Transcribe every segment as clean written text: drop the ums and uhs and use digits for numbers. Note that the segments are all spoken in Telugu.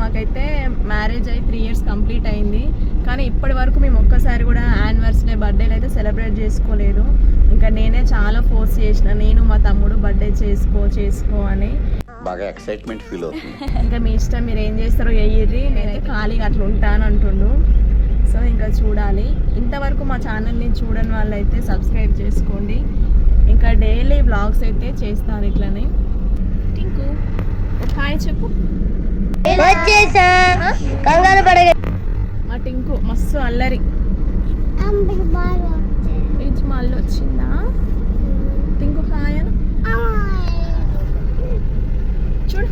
మాకైతే మ్యారేజ్ అయ్యి 3 years కంప్లీట్ అయింది. కానీ ఇప్పటి వరకు మేము ఒక్కసారి కూడా యానివర్సరీ బర్త్డేలు అయితే సెలబ్రేట్ చేసుకోలేదు. ఇంకా నేనే చాలా ఫోర్స్ చేసిన, నేను మా తమ్ముడు బర్త్డే చేసుకో అని. బాగా ఎక్సైట్మెంట్ ఫీల్ అవుతుంది. ఇంకా మీ ఇష్టం, మీరు ఏం చేస్తారో వేయర్రి, నేనైతే ఖాళీగా అట్లా ఉంటాను అంటుండు. సో ఇంకా చూడాలి. ఇంతవరకు మా ఛానల్ని చూడని వాళ్ళైతే సబ్స్క్రైబ్ చేసుకోండి. ఇంకా డైలీ వ్లాగ్స్ అయితే చేస్తాను ఇట్లనే. టింకు హాయ్ చెప్పు. మా టింకు మస్తు అల్లరి. మళ్ళీ వచ్చిందా టింకు? హాయ్ అని చూడు.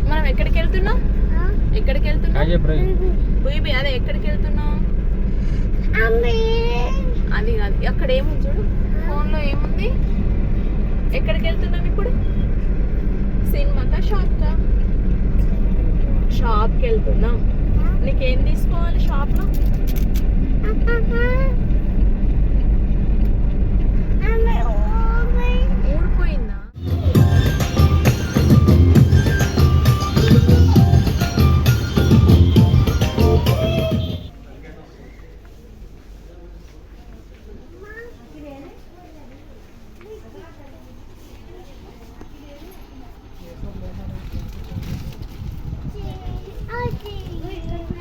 మనం ఎక్కడికి వెళ్తున్నాం? బేబీ అదే ఎక్కడికి వెళ్తున్నాం? అది కాదు, అక్కడ ఏముంది చూడు, ఫోన్లో ఏముంది. ఎక్కడికి వెళ్తున్నాం ఇప్పుడు? సినిమాకా షాప్కా? షాప్కి వెళ్తున్నాం. నీకేం తీసుకోవాలి షాప్లో? ఊడిపోయిందా?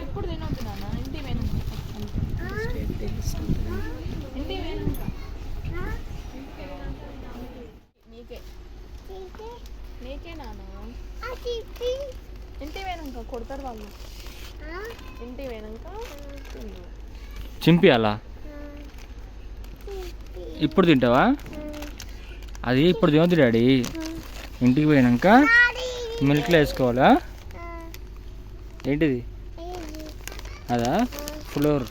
ఎప్పుడు తినవుతున్నా ఇంటి వేనంక నీకే నాన్న. ఇంటి వేనంక కొడతారు వాళ్ళు. ఇంటి వేనంక చింపి అలా ఇప్పుడు తింటావా? అది ఇప్పుడు తినొద్దు డాడీ. ఇంటికి పోయినాక మిల్క్లో వేసుకోవాలా? ఏంటిది అదా? ఫ్లోర్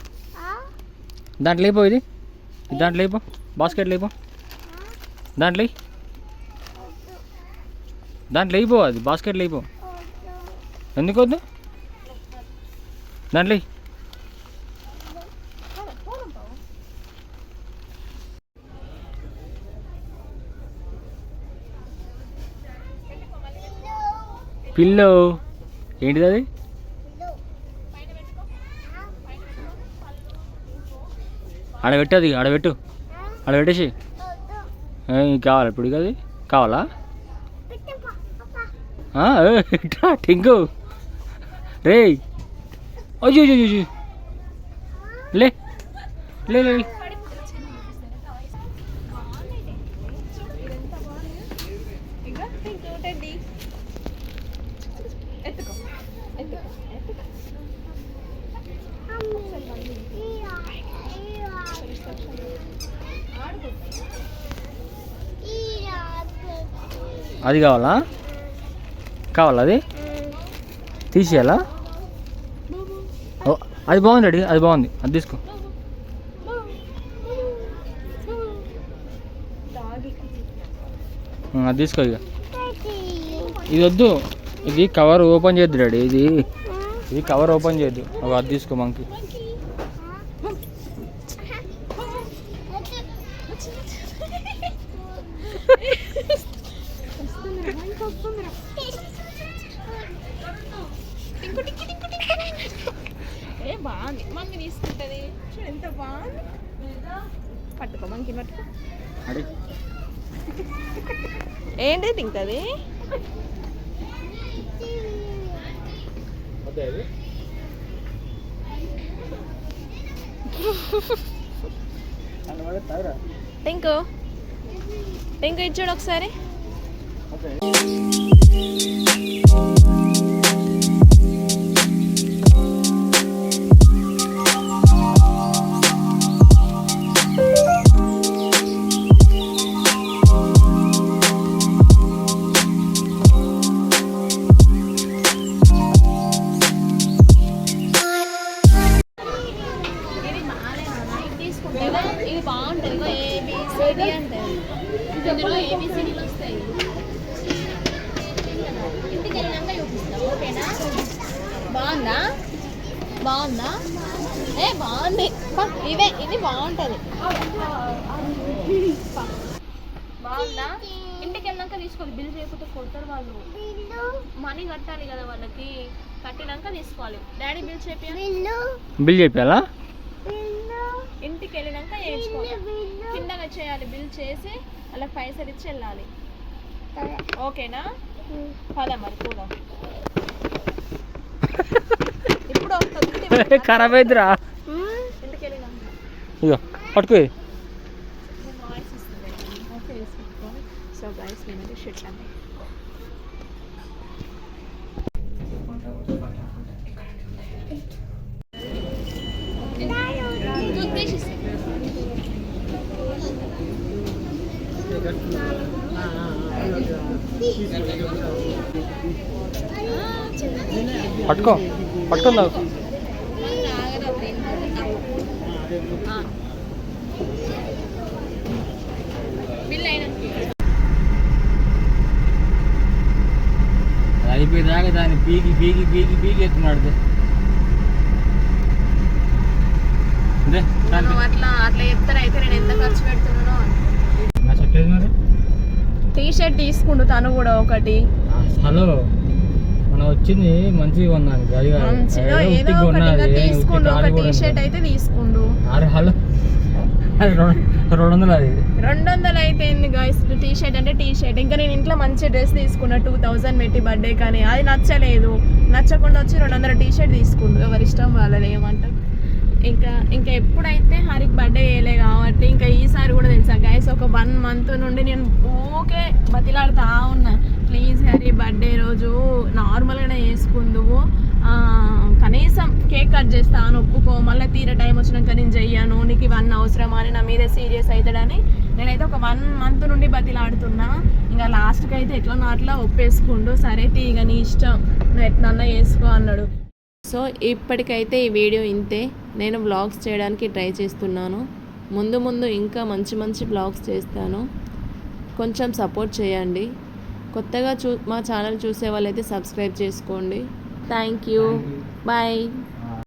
దాంట్లో లేపో. ఇది దాంట్లో లేపో, బాస్కెట్ లేపో. దాంట్లో లేపో, అది బాస్కెట్ లేపో. ఎందుకు వద్దు? దాంట్లో పిల్లో. ఏంటిది అది? ఆడబెట్టది, ఆడబెట్టేసి. కావాలా ఇప్పుడు? అది కావాలా? టింకు రే, అయ్యో లే లే లే. అది కావాలా? అది తీసేయాలా? అది బాగుంది డాడీ, అది బాగుంది, అది తీసుకో. అది తీసుకో. ఇక ఇది వద్దు, ఇది కవర్ ఓపెన్ చేయొద్దు డాడీ. ఇది కవర్ ఓపెన్ చేయొద్దు. అది తీసుకో. మంకి బాగుంది, మమ్మీ తీసుకుంటది చూడు ఎంత బాగుంది. పట్టుకో మంకి, పట్టుకో. ఏంటి తింటది? టింకు ఇది చూడు ఒకసారి. ఇది బాగుంటుంది. ఏబిసిడి అంటే ఇందులో ఏబిసిడీలు వస్తాయి. ఇంటికి వెళ్ళాక చూపిస్తాం, ఓకేనా? బాగుందా? బాగుందా? బాగుంది. ఇది బాగుంటుంది. బాగుందా? ఇంటికి వెళ్ళాక తీసుకోవాలి. బిల్ చేయకపోతే కొడతారు వాళ్ళు. మనీ కట్టాలి కదా వాళ్ళకి. కట్టినాక తీసుకోవాలి. డాడీ బిల్ చెప్పి బిల్ చెప్పాలా? ఇంటికి వెళ్ళినాక వేయించుకోవాలి. కిందగా చేయాలి, బిల్ చేసి అలా పైసలు ఇచ్చి వెళ్ళాలి. ఓకేనా? పదా మరి పోదాం. ఇప్పుడు వస్తుంది ఖరాబ్ అయిద్దిరా. ఇంటికి వెళ్ళినాక ఇగో పట్టుకో. వాయిస్ ఇస్తుంది. ఓకే వేసుకుంటాను. సో గైస్ నేనైతే షర్ట్ అండి. పట్టుకుందావు. బిల్ అయినా అయిపోయేదాకా దాన్ని పీకి ఎత్తున్నాడు. అట్లా చెప్తారు. అయితే నేను ఎంత ఖర్చు పెడుతున్నానో. మరి టీ షర్ట్ తీసుకుండు తను కూడా ఒకటి. హలో, మనం వచ్చింది మంచిగా కొన్నాను. మంచిగా ఏదో ఒకటి తీసుకుండు. ఒక టీ షర్ట్ అయితే తీసుకుండు. అరే హలో, అది 200. అది 200 అయితే ఏంది గైస్? టీ షర్ట్ అంటే టీ షర్ట్. ఇంకా నేను ఇంట్లో మంచి డ్రెస్ తీసుకున్నా 2000 పెట్టి బర్త్డే, కానీ అది నచ్చలేదు. నచ్చకుండా వచ్చి 200 టీ షర్ట్ తీసుకుండు. ఎవరి ఇష్టం వాళ్ళది, ఏమంటారు. ఇంకా ఎప్పుడైతే హరికి బర్త్డే వేయలే కాబట్టి ఇంకా ఈసారి కూడా తెలుసా గైస్, ఒక 1 month నుండి నేను ఓకే బతిలాడుతా ఉన్నా, ప్లీజ్ హరి బర్త్డే రోజు నార్మల్గానే చేసుకుందువు, కనీసం కేక్ కట్ చేస్తాను ఒప్పుకో, మళ్ళీ తీరే టైం వచ్చినాక నేను చెయ్యను, నీకు ఇవన్నీ అవసరమా అని నా మీద సీరియస్ అవుతాడని నేనైతే ఒక 1 month నుండి బతిలాడుతున్నా. ఇంకా లాస్ట్కి అయితే ఎట్లా అట్లా ఒప్పేసుకుండు. సరే తీగ నీ ఇష్టం, నువ్వు ఎట్లన్నా చేసుకో అన్నాడు. సో ఇప్పటికైతే ఈ వీడియో ఇంతే. నేను వ్లాగ్స్ చేయడానికి ట్రై చేస్తున్నాను. ముందు ఇంకా మంచి వ్లాగ్స్ చేస్తాను. కొంచెం సపోర్ట్ చేయండి. కొత్తగా మా ఛానల్ చూసే వాళ్ళైతే సబ్స్క్రైబ్ చేసుకోండి. Thank you. బాయ్.